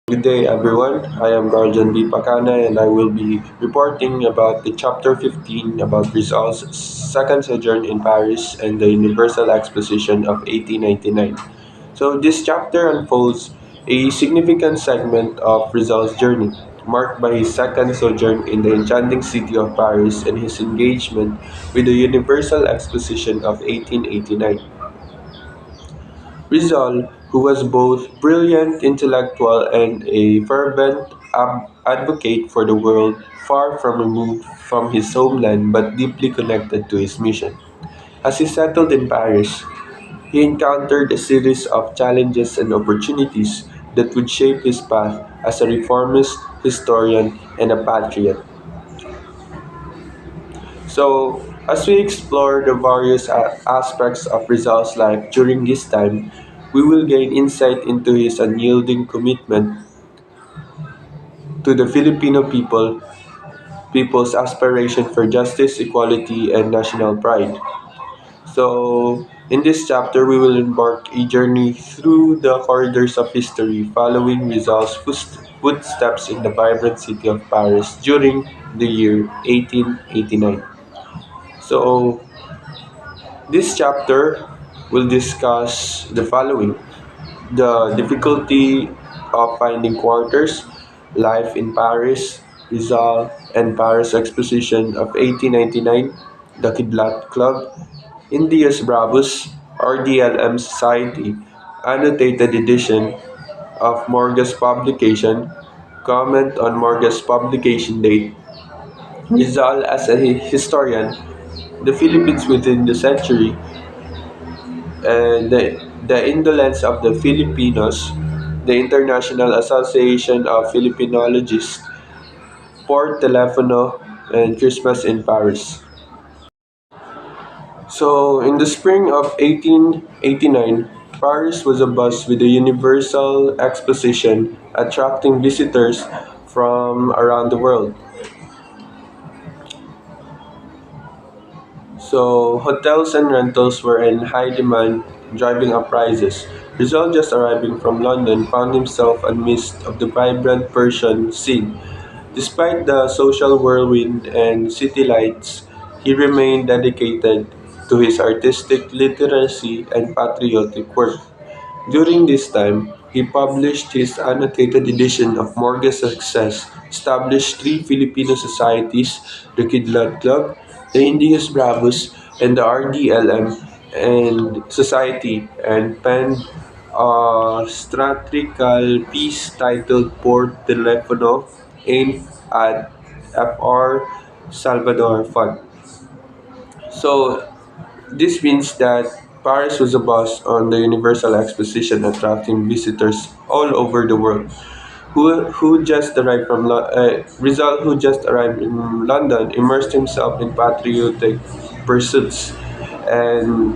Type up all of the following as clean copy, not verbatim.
Good day, everyone. I am Guardian B. Pacana, and I will be reporting about the Chapter 15 about Rizal's second sojourn in Paris and the Universal Exposition of 1899. So, this chapter unfolds a significant segment of Rizal's journey, marked by his second sojourn in the enchanting city of Paris and his engagement with the Universal Exposition of 1889. Rizal, who was both brilliant intellectual and a fervent advocate for the world, far from removed from his homeland but deeply connected to his mission. As he settled in Paris, he encountered a series of challenges and opportunities that would shape his path as a reformist, historian, and a patriot. So, as we explore the various aspects of Rizal's life during this time, we will gain insight into his unyielding commitment to the Filipino people's aspiration for justice, equality, and national pride. So, in this chapter, we will embark a journey through the corridors of history, following Rizal's footsteps in the vibrant city of Paris during the year 1889. So, this chapter will discuss the following: the difficulty of finding quarters, life in Paris, Rizal, and Paris Exposition of 1899, the Kidlat Club, India's Bravos, RDLM Society, annotated edition of Morga's publication, comment on Morga's publication date, Rizal as a historian, the Philippines within the century, and the indolence of the Filipinos, the International Association of Filippinologists, Port Telefono, and Christmas in Paris. So, in the spring of 1889, Paris was abuzz with the Universal Exposition, attracting visitors from around the world. So, hotels and rentals were in high demand, driving up prices. Rizal, just arriving from London, found himself amidst of the vibrant Persian scene. Despite the social whirlwind and city lights, he remained dedicated to his artistic literacy and patriotic work. During this time, he published his annotated edition of Morga's Success, established three Filipino societies, the Kidlat Club, the Indios Bravos, and the RDLM and Society, and penned a satirical piece titled Por Telefono, aimed at Fr. Salvador Fund. So, this means that Paris was a buzz on the Universal Exposition, attracting visitors all over the world. Who just arrived from Rizal, who just arrived in London, immersed himself in patriotic pursuits, and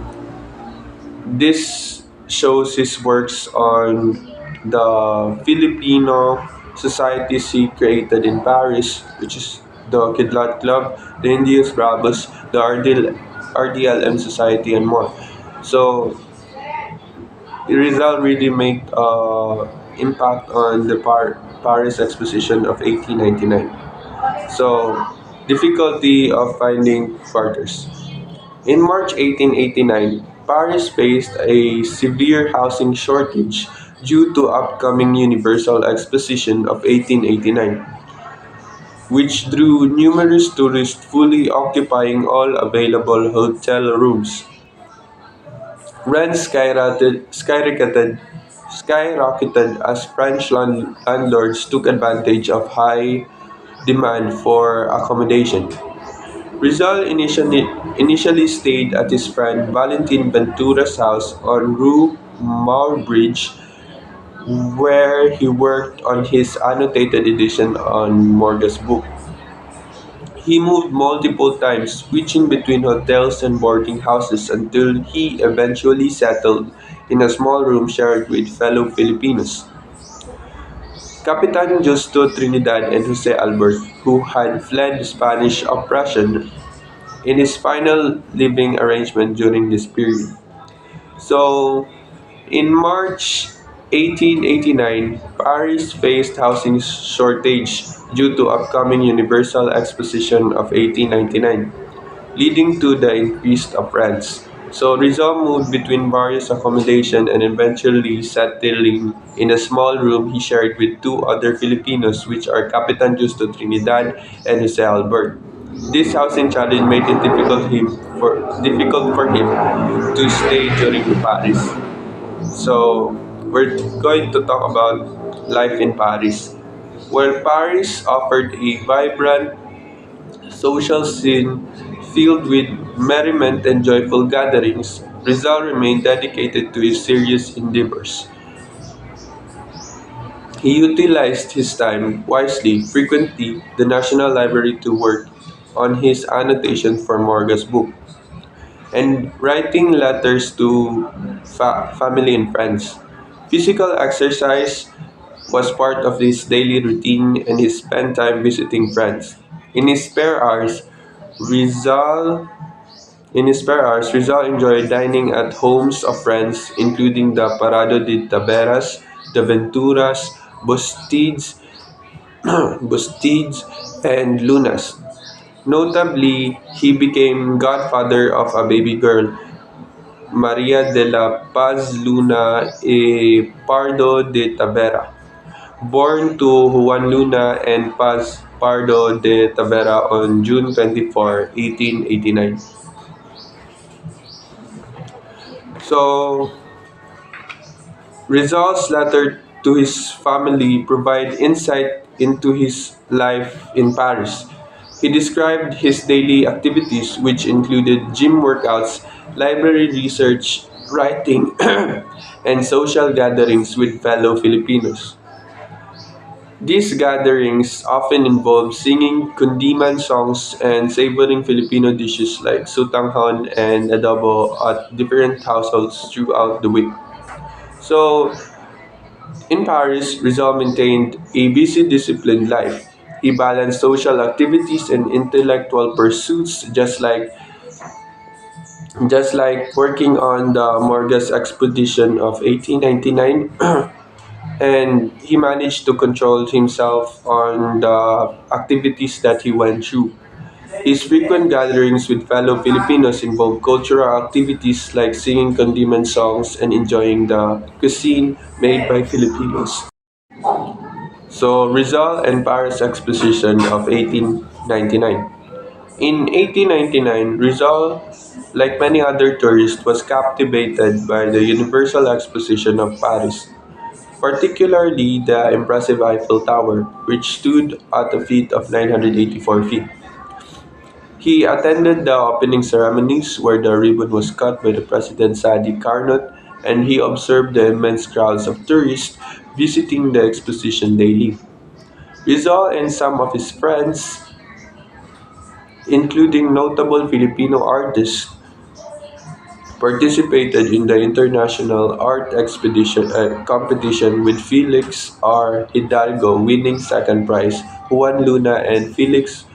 this shows his works on the Filipino societies he created in Paris, which is the Kidlat Club, the Indios Bravos, the RDLM Society, and more. So Rizal really made impact on the Paris Exposition of 1899. So, difficulty of finding quarters. In March 1889, Paris faced a severe housing shortage due to upcoming Universal Exposition of 1889, which drew numerous tourists fully occupying all available hotel rooms. Rents skyrocketed as French landlords took advantage of high demand for accommodation. Rizal initially stayed at his friend Valentin Ventura's house on Rue Maurbridge, where he worked on his annotated edition on Morga's book. He moved multiple times, switching between hotels and boarding houses until he eventually settled in a small room shared with fellow Filipinos. Capitan Justo Trinidad and Jose Albert, who had fled Spanish oppression, in his final living arrangement during this period. So, in March 1889, Paris faced housing shortage due to upcoming Universal Exposition of 1899, leading to the increase of rents. So Rizal moved between various accommodation and eventually settling in a small room he shared with two other Filipinos, which are Capitan Justo Trinidad and Jose Albert. This housing challenge made it difficult for him to stay during Paris. So we're going to talk about life in Paris. Where Paris offered a vibrant social scene filled with merriment and joyful gatherings, Rizal remained dedicated to his serious endeavors. He utilized his time wisely, frequently the National Library to work on his annotation for Morga's book, and writing letters to family and friends. Physical exercise was part of his daily routine and he spent time visiting friends. In his spare hours, Rizal Rizal enjoyed dining at homes of friends including the Parado de Taveras, the Venturas, Bustids, Bustids, and Lunas. Notably, he became godfather of a baby girl, Maria de la Paz Luna e Pardo de Tavera, born to Juan Luna and Paz Pardo de Tavera on June 24, 1889. So, Rizal's letter to his family provide insight into his life in Paris. He described his daily activities, which included gym workouts, library research, writing, and social gatherings with fellow Filipinos. These gatherings often involve singing kundiman songs and savoring Filipino dishes like sutanghon and adobo at different households throughout the week. So, in Paris, Rizal maintained a busy, disciplined life. He balanced social activities and intellectual pursuits, just like working on the Morga's expedition of 1899, and he managed to control himself on the activities that he went through. His frequent gatherings with fellow Filipinos involved cultural activities like singing condiment songs and enjoying the cuisine made by Filipinos. So Rizal and Paris Exposition of 1899. In 1899, Rizal, like many other tourists, was captivated by the Universal Exposition of Paris, particularly the impressive Eiffel Tower, which stood at a feat of 984 feet. He attended the opening ceremonies where the ribbon was cut by the President Sadi Carnot, and he observed the immense crowds of tourists visiting the exposition daily. Rizal and some of his friends, including notable Filipino artists, participated in the International Art Expedition competition with Felix R. Hidalgo winning second prize, Juan Luna and Felix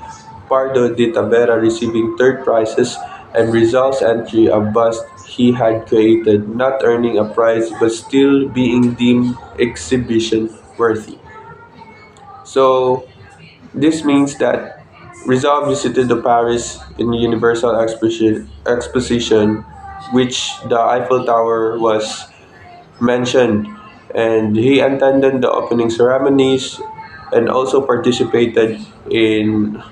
Pardo de Tavera receiving third prizes, and Rizal's entry a bust he had created, not earning a prize but still being deemed exhibition worthy. So this means that Rizal visited the Paris in Universal Exposition, which the Eiffel Tower was mentioned, and he attended the opening ceremonies and also participated in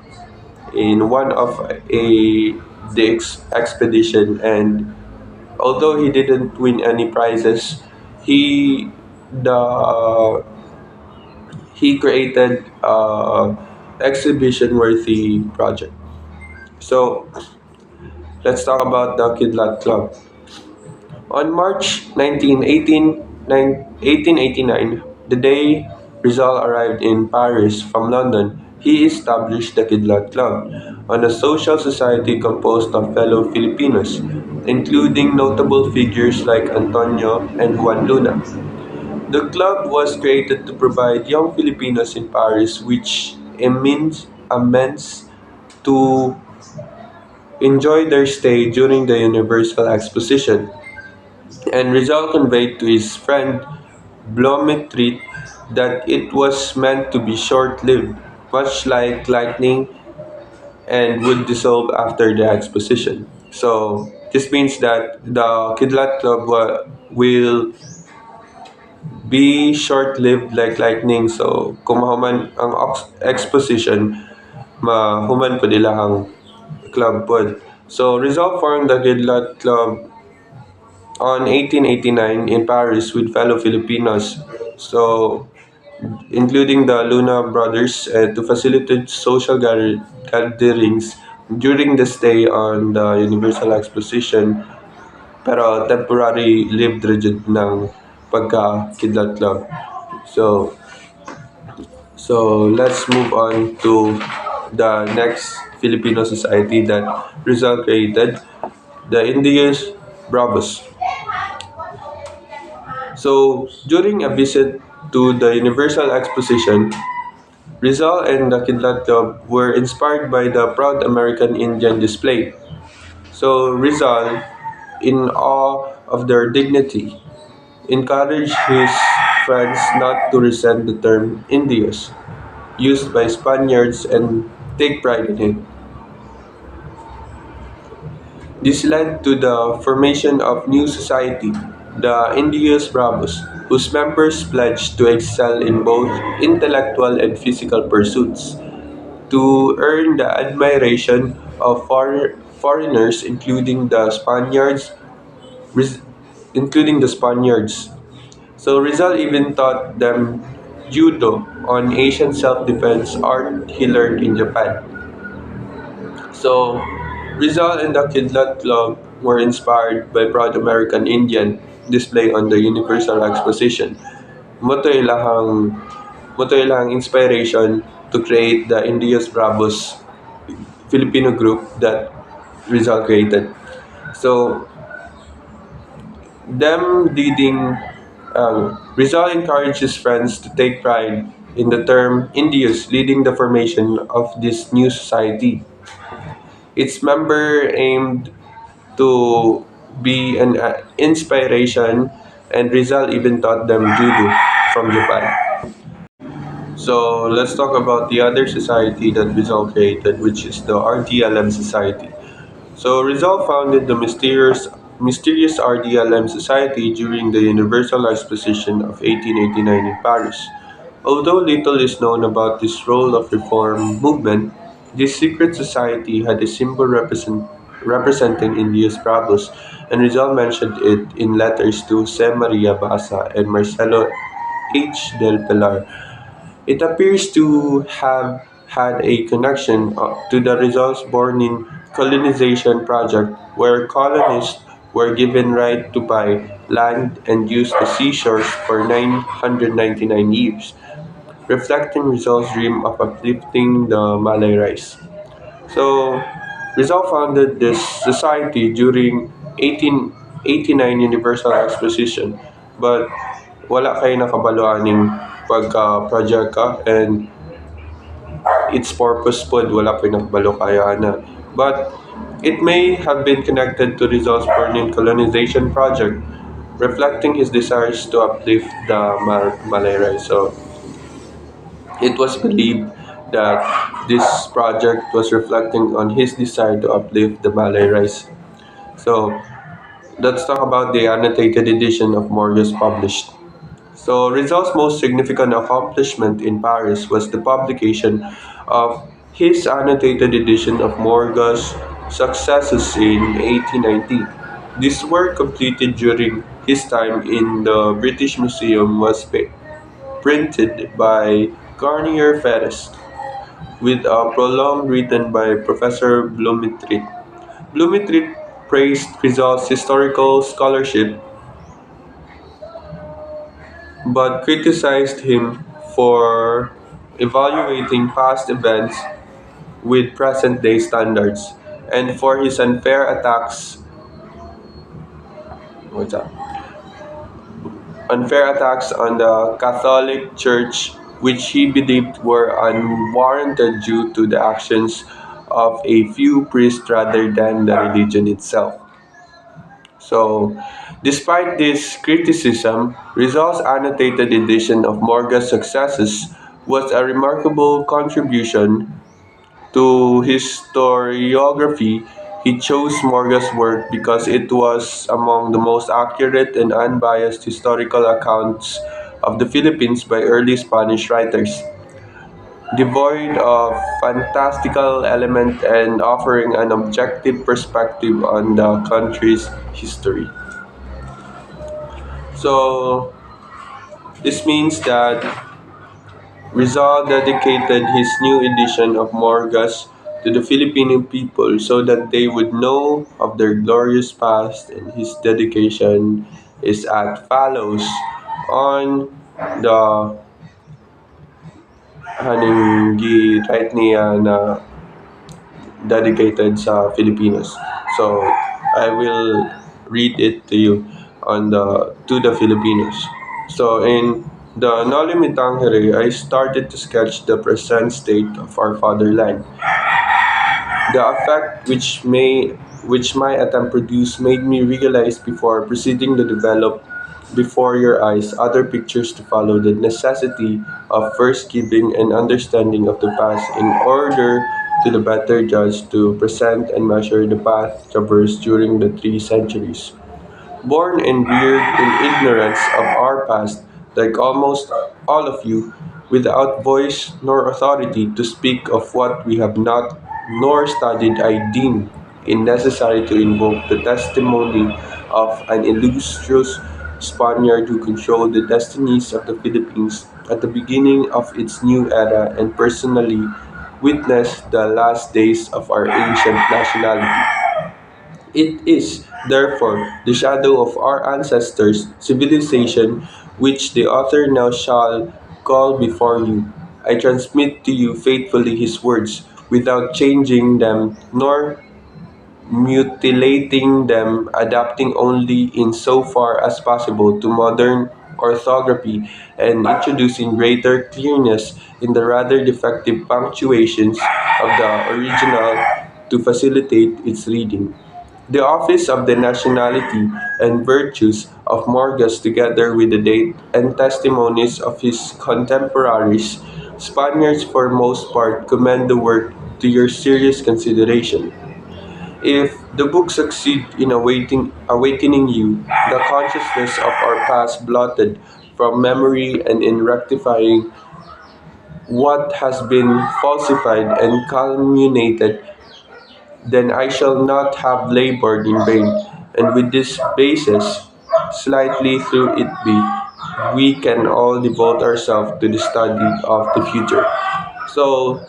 one of expedition. And although he didn't win any prizes, he the he created exhibition worthy project. So let's talk about the Kidlat Club. On March 19, 1889, the day Rizal arrived in Paris from London, he established the Kidlat Club, a social society composed of fellow Filipinos, including notable figures like Antonio and Juan Luna. The club was created to provide young Filipinos in Paris which amends to enjoy their stay during the Universal Exposition. And Rizal conveyed to his friend Blometrit that it was meant to be short-lived, much like lightning, and would dissolve after the exposition. So this means that the Kidlat Club will be short-lived like lightning. So kung mahuman ang exposition, mahuman po nila ang club pod. So Rizal formed the Kidlat Club on 1889 in Paris with fellow Filipinos. So including the Luna brothers, to facilitate social gatherings during the stay on the Universal Exposition, pero temporary lived rigid ng pagka-Kidlat Club. So, so let's move on to the next Filipino society that Rizal created, the Indios Bravos. So, during a visit to the Universal Exposition, Rizal and the Kidlat Club were inspired by the proud American Indian display. So Rizal, in awe of their dignity, encouraged his friends not to resent the term Indios, used by Spaniards, and take pride in it. This led to the formation of new society, the Indios Bravos, whose members pledged to excel in both intellectual and physical pursuits, to earn the admiration of foreigners, Ris- including the Spaniards. So Rizal even taught them judo on Asian self-defense art he learned in Japan. So Rizal and the Kidlat Club were inspired by proud American Indian display on the Universal Exposition. Moto ilahang inspiration to create the Indios Bravos Filipino group that Rizal created. So, them leading, Rizal encouraged his friends to take pride in the term Indios, leading the formation of this new society. Its member aimed to be an inspiration, and Rizal even taught them judo from Japan. So let's talk about the other society that Rizal created, which is the RDLM Society. So Rizal founded the mysterious RDLM Society during the Universal Exposition of 1889 in Paris. Although little is known about this role of reform movement, this secret society had a symbol representing India's Bravos, and Rizal mentioned it in letters to Jose Maria Basa and Marcelo H. del Pilar. It appears to have had a connection to the results born in colonization project where colonists were given right to buy land and use the seashores for 999 years, reflecting Rizal's dream of uplifting the Malay rice. So, Rizal founded this society during 1889 Universal Exposition, but wala kay nakabaloaning pagka-project ka, and its purpose pod wala pa nakabalo kaya na. But it may have been connected to Rizal's burning colonization project, reflecting his desires to uplift the Malay rice. So it was believed that this project was reflecting on his desire to uplift the Malay rice. So let's talk about the annotated edition of Morga's published. So Rizal's most significant accomplishment in Paris was the publication of his annotated edition of Morga's Successes in 1890. This work, completed during his time in the British Museum, was printed by Garnier Ferres, with a prologue written by Professor Blumentritt. Blumentritt praised Rizal's historical scholarship but criticized him for evaluating past events with present day standards and for his what's that? Unfair attacks on the Catholic Church, which he believed were unwarranted due to the actions of a few priests rather than the religion itself. So Despite this criticism, Rizal's annotated edition of Morga's successes was a remarkable contribution to historiography. He chose Morga's work because it was among the most accurate and unbiased historical accounts of the Philippines by early Spanish writers, devoid of fantastical element and offering an objective perspective on the country's history. So this means that Rizal dedicated his new edition of Morgas to the Filipino people so that they would know of their glorious past, and his dedication is as follows on the haning gi-write niya na dedicated sa Filipinos. So I will read it to you on the to the Filipinos. So in the Noli Me Tangere, I started to sketch the present state of our fatherland. The effect which my attempt produced made me realize before proceeding to develop before your eyes other pictures to follow the necessity of first giving an understanding of the past in order to the better judge to present and measure the path traversed during the 3 centuries. Born and reared in ignorance of our past, like almost all of you, without voice nor authority to speak of what we have not nor studied, I deem it necessary to invoke the testimony of an illustrious Spaniard who controlled the destinies of the Philippines at the beginning of its new era and personally witnessed the last days of our ancient nationality. It is, therefore, the shadow of our ancestors' civilization which the author now shall call before you. I transmit to you faithfully his words, without changing them nor mutilating them, adapting only in so far as possible to modern orthography and introducing greater clearness in the rather defective punctuations of the original to facilitate its reading. The office of the nationality and virtues of Morgas, together with the date and testimonies of his contemporaries, Spaniards for most part commend the work to your serious consideration. If the book succeed in awakening you, the consciousness of our past blotted from memory and in rectifying what has been falsified and calumniated, then I shall not have labored in vain. And with this basis, slightly through it be, we can all devote ourselves to the study of the future. So,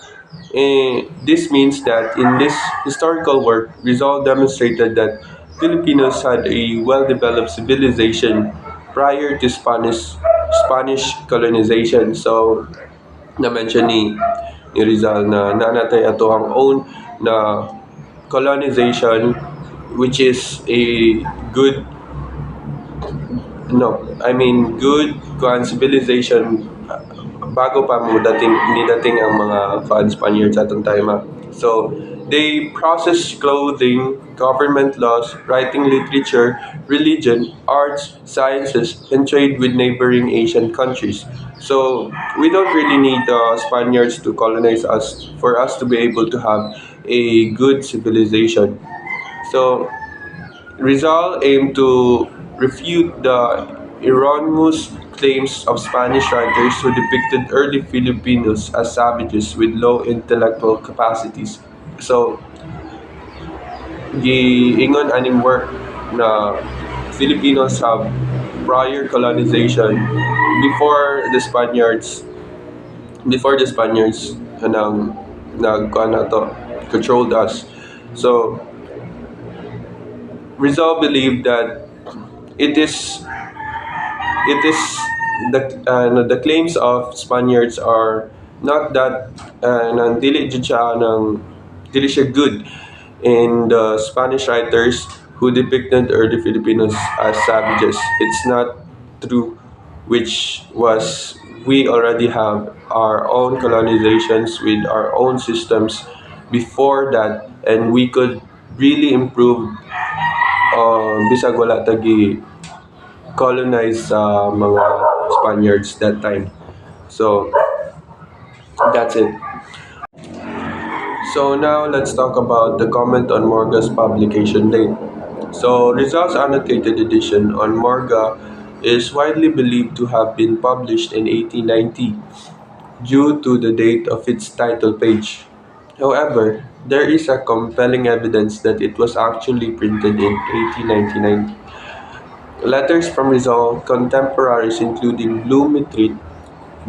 this means that in this historical work, Rizal demonstrated that Filipinos had a well-developed civilization prior to Spanish colonization. So, na-mention ni Rizal na nanatay ato ang own na colonization, which is a good, no, I mean good civilization bago pa mo dating ni dating ang mga Spaniards sa atong time. So they process clothing, government laws, writing, literature, religion, arts, sciences, and trade with neighboring Asian countries. So we don't really need the Spaniards to colonize us for us to be able to have a good civilization. So Rizal aimed to refute the erroneous claims of Spanish writers who depicted early Filipinos as savages with low intellectual capacities. So, giingon aning work na Filipinos have prior colonization before the Spaniards before the Spaniards kanang nagkuan na to controlled us. So Rizal believed that it is it is the claims of Spaniards are not that nang dili jud siya nang dili siya good in the Spanish writers who depicted early Filipinos as savages. It's not true, which was we already have our own colonizations with our own systems before that, and we could really improve bisag wala tagi colonize sa mga Spaniards that time. So that's it. So now let's talk about the comment on Morga's publication date. So Rizal's annotated edition on Morga is widely believed to have been published in 1890 due to the date of its title page. However, there is a compelling evidence that it was actually printed in 1899. Letters from Rizal contemporaries including Blumentritt,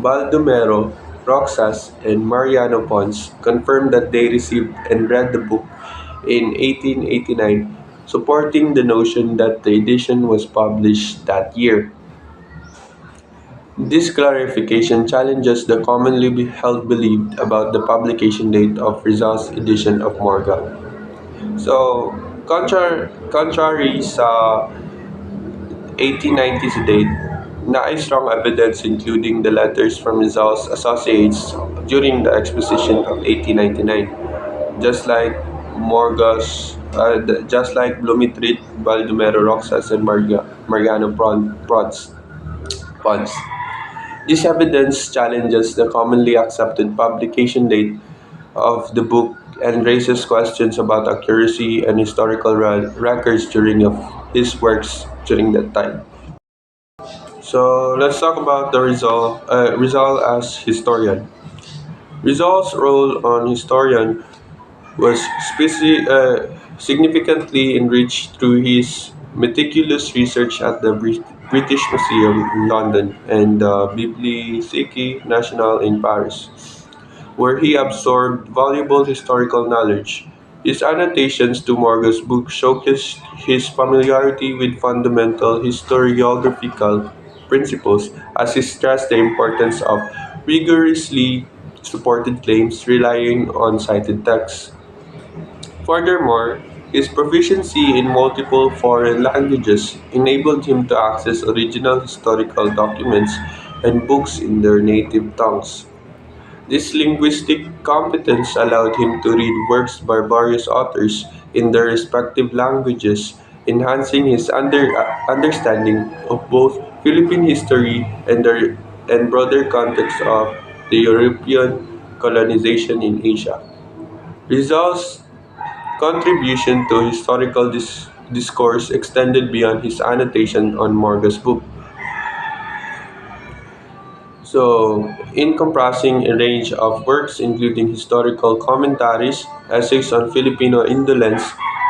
Baldomero, Roxas, and Mariano Pons confirmed that they received and read the book in 1889, supporting the notion that the edition was published that year. This clarification challenges the commonly held belief about the publication date of Rizal's edition of Morga. So, contrary sa 1890s date, na strong evidence including the letters from Rizal's associates during the exposition of 1899. Just like just like Blumentritt, Baldomero Roxas, and Mariano Pons. This evidence challenges the commonly accepted publication date of the book and raises questions about accuracy and historical records during of his works during that time. So let's talk about the Rizal as historian. Rizal's role on historian was significantly enriched through his meticulous research at the British Museum in London and the Bibliothèque Nationale in Paris, where he absorbed valuable historical knowledge. His annotations to Morga's book showcased his familiarity with fundamental historiographical principles as he stressed the importance of rigorously supported claims relying on cited texts. Furthermore, his proficiency in multiple foreign languages enabled him to access original historical documents and books in their native tongues. This linguistic competence allowed him to read works by various authors in their respective languages, enhancing his understanding of both Philippine history and broader context of the European colonization in Asia. Rizal's contribution to historical discourse extended beyond his annotation on Morga's book. So, encompassing a range of works including historical commentaries, essays on Filipino indolence,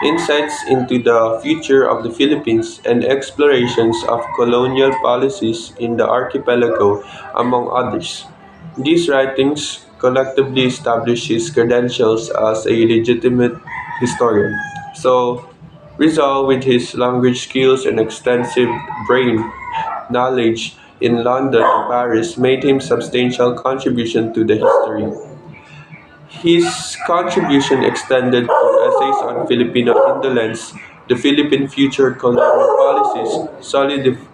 insights into the future of the Philippines, and explorations of colonial policies in the archipelago, among others. These writings collectively establish his credentials as a legitimate historian. So, Rizal, with his language skills and extensive brain knowledge in London and Paris, made him substantial contribution to the history. His contribution extended to essays on Filipino indolence, the Philippine future colonial policies,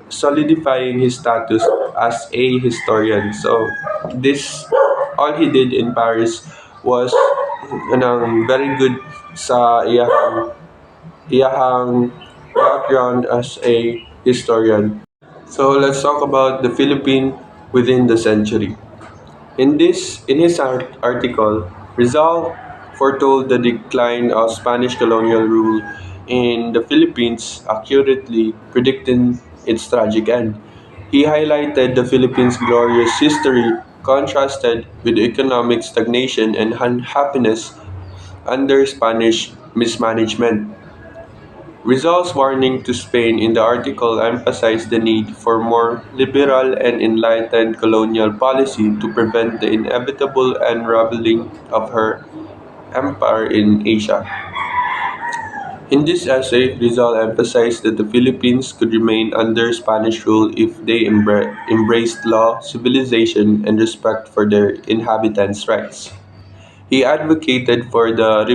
solidifying his status as a historian. So this all he did in Paris was very good sa iyahang background as a historian. So let's talk about the Philippine within the century. In his article, Rizal foretold the decline of Spanish colonial rule in the Philippines, accurately predicting its tragic end. He highlighted the Philippines' glorious history contrasted with economic stagnation and unhappiness under Spanish mismanagement. Rizal's warning to Spain in the article emphasized the need for more liberal and enlightened colonial policy to prevent the inevitable unraveling of her empire in Asia. In this essay, Rizal emphasized that the Philippines could remain under Spanish rule if they embraced law, civilization, and respect for their inhabitants' rights. He advocated for the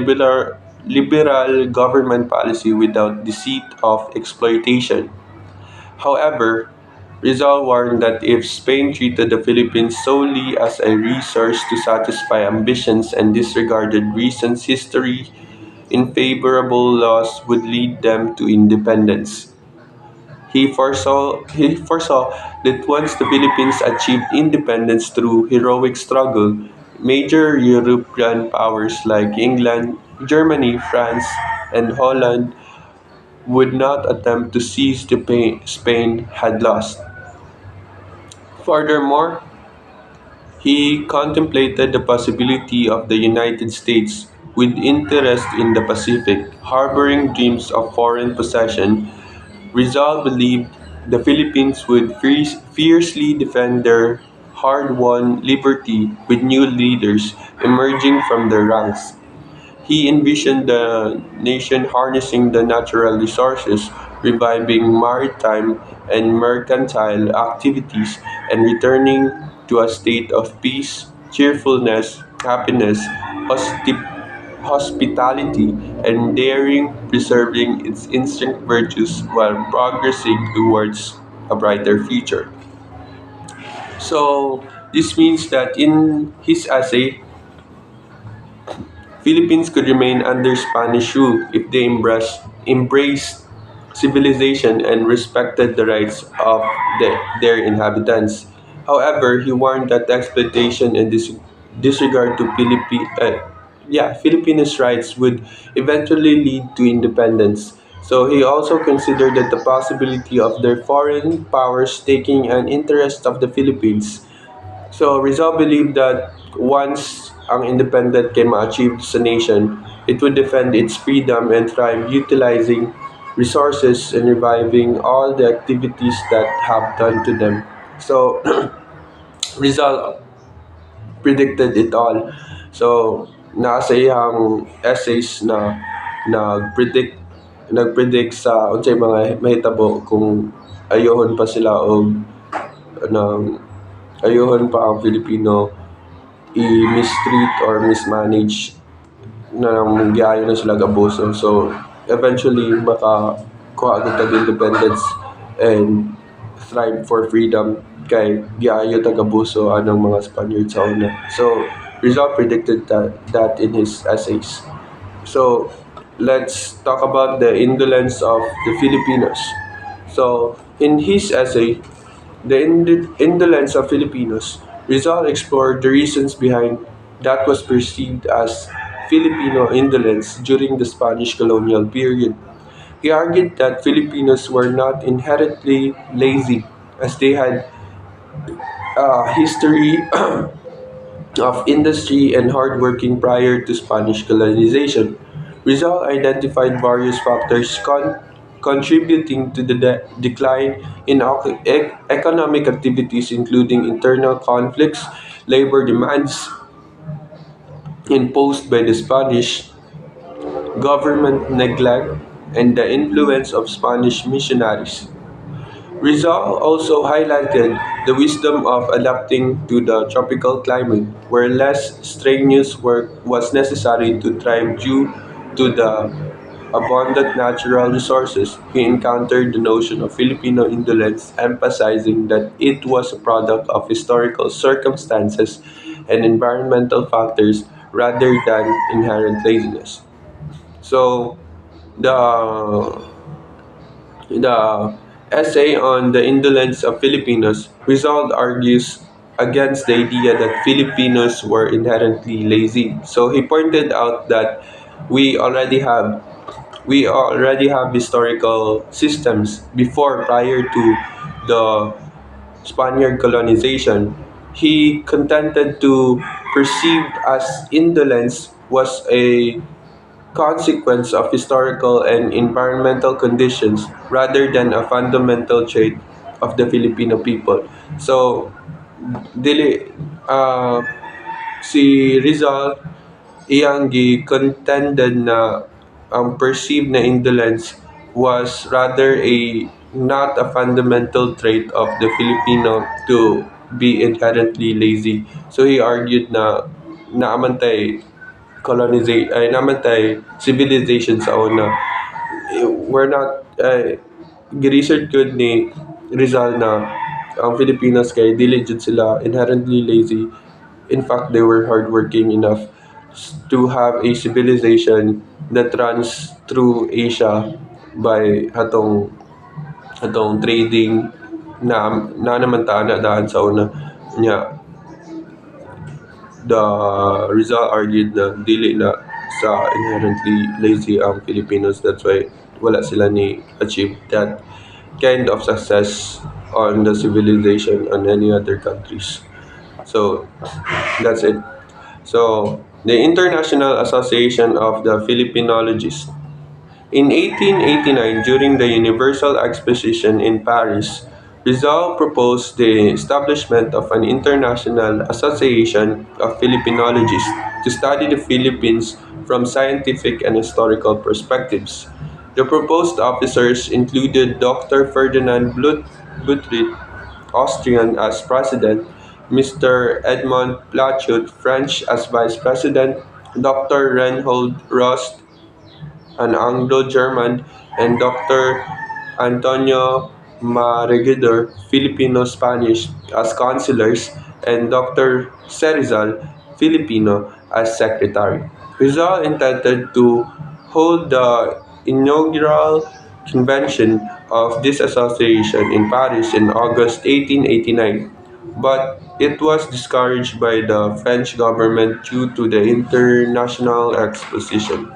liberal government policy without deceit of exploitation. However, Rizal warned that if Spain treated the Philippines solely as a resource to satisfy ambitions and disregarded recent history, unfavorable laws would lead them to independence. He foresaw that once the Philippines achieved independence through heroic struggle, major European powers like England, Germany, France, and Holland would not attempt to seize the Spain had lost. Furthermore, he contemplated the possibility of the United States with interest in the Pacific, harboring dreams of foreign possession. Rizal believed the Philippines would fiercely defend their hard-won liberty with new leaders emerging from their ranks. He envisioned the nation harnessing the natural resources, reviving maritime and mercantile activities, and returning to a state of peace, cheerfulness, happiness, hospitality, and daring, preserving its instinct virtues while progressing towards a brighter future. So, this means that in his essay, Philippines could remain under Spanish rule if they embraced civilization and respected the rights of their inhabitants. However, he warned that exploitation and disregard to Filipinos' rights would eventually lead to independence. So he also considered that the possibility of their foreign powers taking an interest of the Philippines. So Rizal believed that once ang independent can ma-achieve sa nation, it would defend its freedom and thrive utilizing resources and reviving all the activities that have done to them. So Rizal predicted it all. So nasa iyang essays na nagpredict nagpredict sa unsay mga mahitabo kung ayohon pa sila og ng ayohon pa ang Filipino i-mistreat or mismanage na giayo na sila abuso. So, eventually, makakuha agad tag independence and thrive for freedom kay giayo tag abuso anang mga Spaniards sa una. So, Rizal predicted that in his essays. So, let's talk about the indolence of the Filipinos. So, in his essay, the indolence of Filipinos, Rizal explored the reasons behind that was perceived as Filipino indolence during the Spanish colonial period. He argued that Filipinos were not inherently lazy, as they had a history of industry and hardworking prior to Spanish colonization. Rizal identified various factors contributing to the decline in economic activities, including internal conflicts, labor demands imposed by the Spanish, government neglect, and the influence of Spanish missionaries. Rizal also highlighted the wisdom of adapting to the tropical climate, where less strenuous work was necessary to thrive due to the abundant natural resources. He encountered the notion of Filipino indolence, emphasizing that it was a product of historical circumstances and environmental factors rather than inherent laziness. So, the the essay on the indolence of Filipinos, Rizal argues against the idea that Filipinos were inherently lazy. So he pointed out that we already have we already have historical systems before prior to the Spaniard colonization. He contended to perceived as indolence was a consequence of historical and environmental conditions rather than a fundamental trait of the Filipino people. So, dili, uh, si Rizal, iyang contended na ang perceived na indolence was rather a not a fundamental trait of the Filipino to be inherently lazy. So he argued na naamantay ay namatay civilization sa una. We're not gi-research good ni Rizal na ang Filipinos kay dili jud sila inherently lazy. In fact, they were hardworking enough to have a civilization that runs through Asia by hatong atong trading na naman ta na daan sa una nya. The Rizal argued na dili na sa inherently lazy ang Filipinos. That's why wala sila ni achieve that kind of success on the civilization on any other countries. So that's it. So the International Association of the Filipinologists. In 1889, during the Universal Exposition in Paris, Rizal proposed the establishment of an international association of Filipinologists to study the Philippines from scientific and historical perspectives. The proposed officers included Dr. Ferdinand Butrit, Austrian, as president, Mr. Edmond Plachut, French, as vice president, Dr. Reinhold Rost, an Anglo-German, and Doctor Antonio Marigidor, Filipino-Spanish, as counselors, and Dr. Jose Rizal, Filipino, as secretary. Rizal intended to hold the inaugural convention of this association in Paris in August 1889, but it was discouraged by the French government due to the international exposition.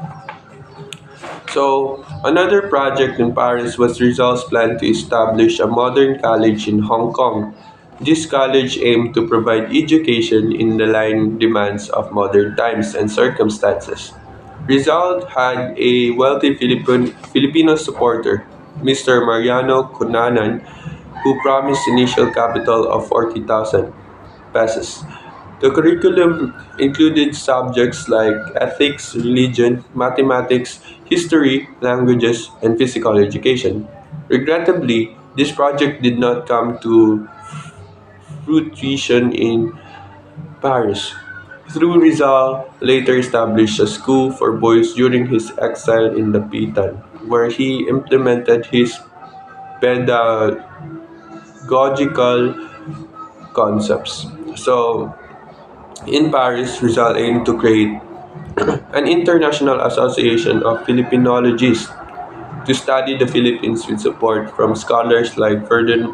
So, another project in Paris was Rizal's plan to establish a modern college in Hong Kong. This college aimed to provide education in the line demands of modern times and circumstances. Rizal had a wealthy Filipino supporter, Mr. Mariano Cunanan, who promised initial capital of 40,000 pesos. The curriculum included subjects like ethics, religion, mathematics, history, languages, and physical education. Regrettably, this project did not come to fruition in Paris. Through Rizal later established a school for boys during his exile in the Pitan, where he implemented his pedagogical concepts. So, in Paris, Rizal aimed to create an international association of Filipinologists to study the Philippines with support from scholars like Ferdinand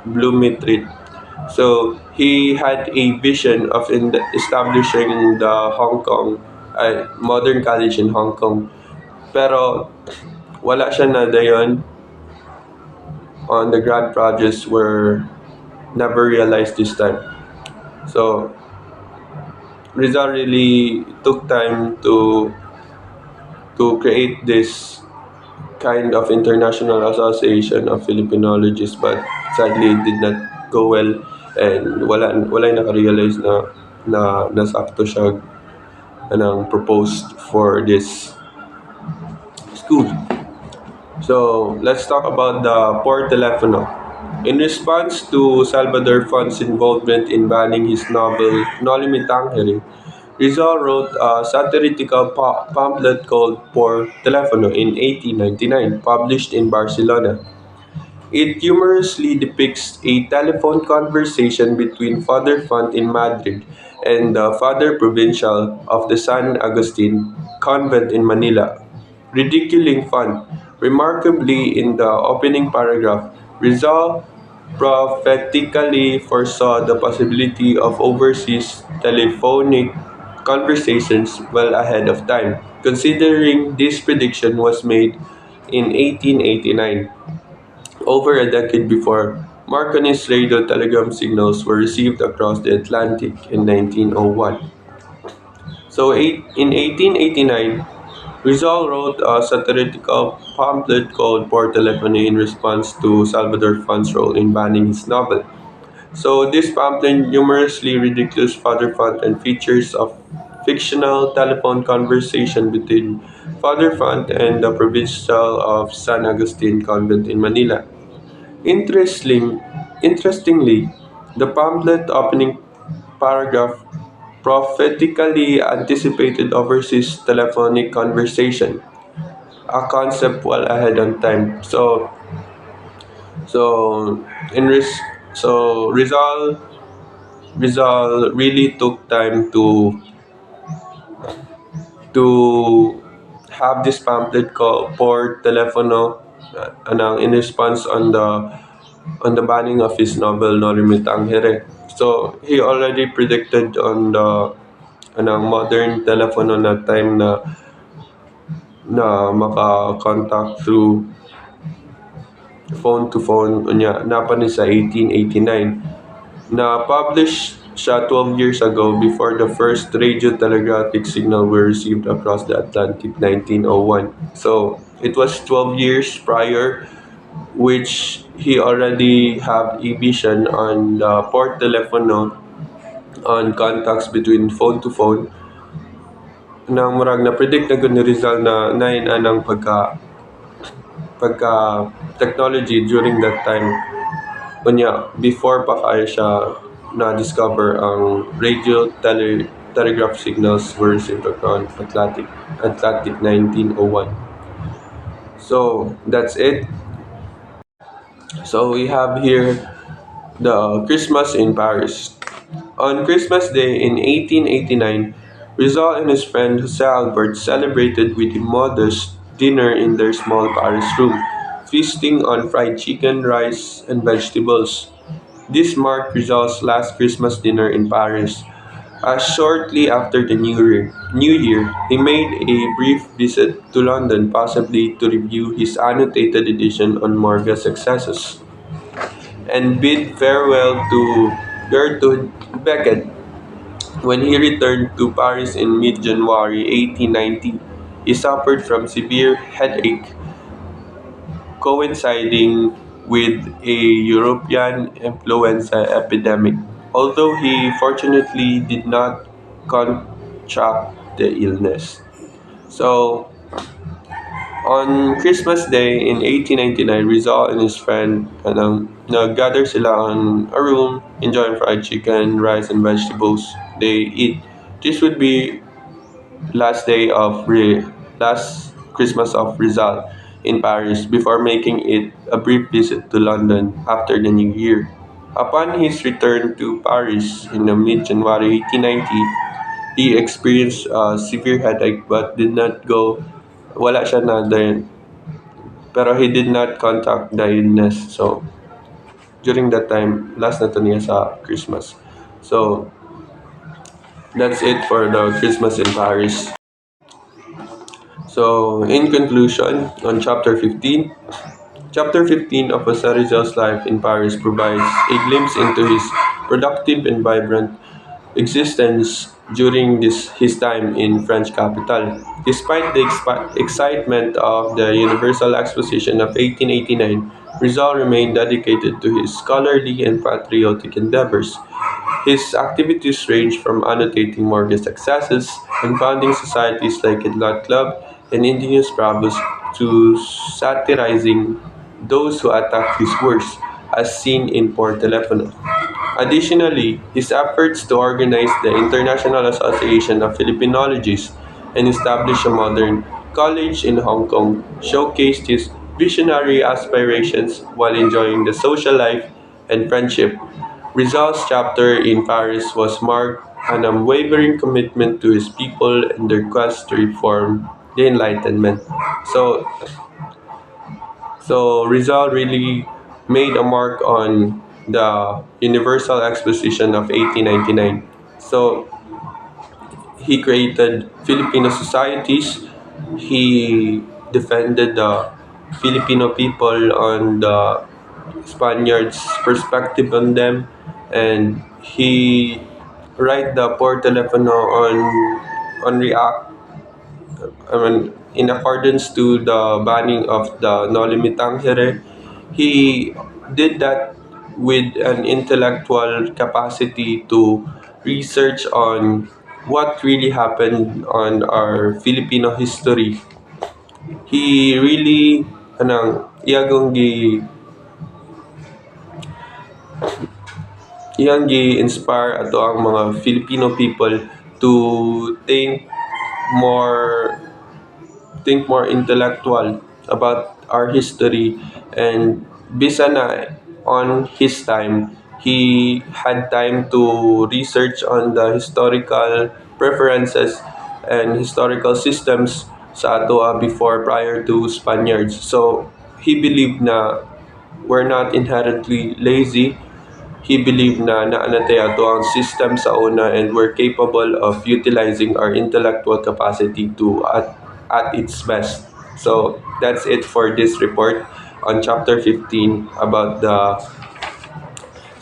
Blumentritt. So he had a vision of establishing the Hong Kong modern college in Hong Kong. Pero wala siya na dayon on the grand projects were never realized this time. So Rizal really took time to create this kind of international association of Filipinologists, but sadly it did not go well, and wala naka-realize na nasakto siya anang proposed for this school. So let's talk about the Por Telefono. In response to Salvador Fon's involvement in banning his novel Noli Me Tangere, Rizal wrote a satirical pamphlet called Por Telefono in 1899, published in Barcelona. It humorously depicts a telephone conversation between Father Font in Madrid and the Father Provincial of the San Agustin convent in Manila, ridiculing Font. Remarkably, in the opening paragraph, Rizal prophetically foresaw the possibility of overseas telephonic conversations well ahead of time, considering this prediction was made in 1889. Over a decade before, Marconi's radio telegram signals were received across the Atlantic in 1901. So in 1889, Rizal wrote a satirical pamphlet called Por Telephony in response to Salvador Fon's role in banning his novel. So this pamphlet humorously ridicules Father Font and features a fictional telephone conversation between Father Font and the provincial of San Agustin Convent in Manila. Interestingly, the pamphlet opening paragraph prophetically anticipated overseas telephonic conversation, a concept well ahead on time. So in res- so Rizal really took time to have this pamphlet called Por Telefono in response on the banning of his novel No Limitang Here. So he already predicted on the modern telephone na time na maka-contact through phone to phone unya napa ni sa 1889 na published siya 12 years ago before the first radio telegraphic signal were received across the Atlantic 1901. So it was 12 years prior which he already have a vision on the port telephone on contacts between phone to phone nang murag na predict na gud ni Rizal na nain anang pagka technology during that time unya before pa kaya siya na-discover ang telegraph signals were received across Atlantic 1901. So that's it. So we have here the Christmas in Paris. On Christmas Day in 1889, Rizal and his friend Jose Albert celebrated with a modest dinner in their small Paris room, feasting on fried chicken, rice, and vegetables. This marked Rizal's last Christmas dinner in Paris. Shortly after the New Year, he made a brief visit to London, possibly to review his annotated edition on Morga's successes, and bid farewell to Gertrude Beckett. When he returned to Paris in mid-January 1890, he suffered from severe headache coinciding with a European influenza epidemic, although he fortunately did not contract the illness. So, on Christmas Day in 1899, Rizal and his friend gather sila on a room, enjoying fried chicken, rice, and vegetables. They eat. This would be last Christmas of Rizal in Paris before making it a brief visit to London after the New Year. Upon his return to Paris in the mid-January 1890, he experienced a severe headache but did not go wala siya na din pero he did not contact the illness. So during that time last na to niya sa Christmas. So that's it for the Christmas in Paris. So, in conclusion, on Chapter 15 of Jose Rizal's life in Paris provides a glimpse into his productive and vibrant existence during his time in French capital. Despite the excitement of the Universal Exposition of 1889, Rizal remained dedicated to his scholarly and patriotic endeavors. His activities range from annotating Morga's successes and founding societies like Idlat Club and Indigenous Bravos to satirizing those who attack his works, as seen in Por Telefono. Additionally, his efforts to organize the International Association of Filipinologists and establish a modern college in Hong Kong showcased his visionary aspirations while enjoying the social life and friendship. Rizal's chapter in Paris was marked an unwavering commitment to his people and their quest to reform the Enlightenment. So, so Rizal really made a mark on the Universal Exposition of 1899. So he created Filipino societies. He defended the Filipino people on the Spaniards' perspective on them, and he write the por telefono on react. I mean, in accordance to the banning of the No Limitang Here, he did that with an intellectual capacity to research on what really happened on our Filipino history. He really iyagong iyang gi-inspire ato ang mga Filipino people to think more intellectual about our history, and bisa na on his time he had time to research on the historical preferences and historical systems sa ato before prior to Spaniards. So He believed na we're not inherently lazy. He believed na naanateato ang system sa una and we're capable of utilizing our intellectual capacity at its best. So that's it for this report on chapter 15 about the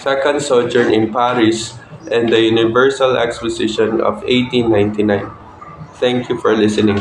second sojourn in Paris and the Universal Exposition of 1899. Thank you for listening.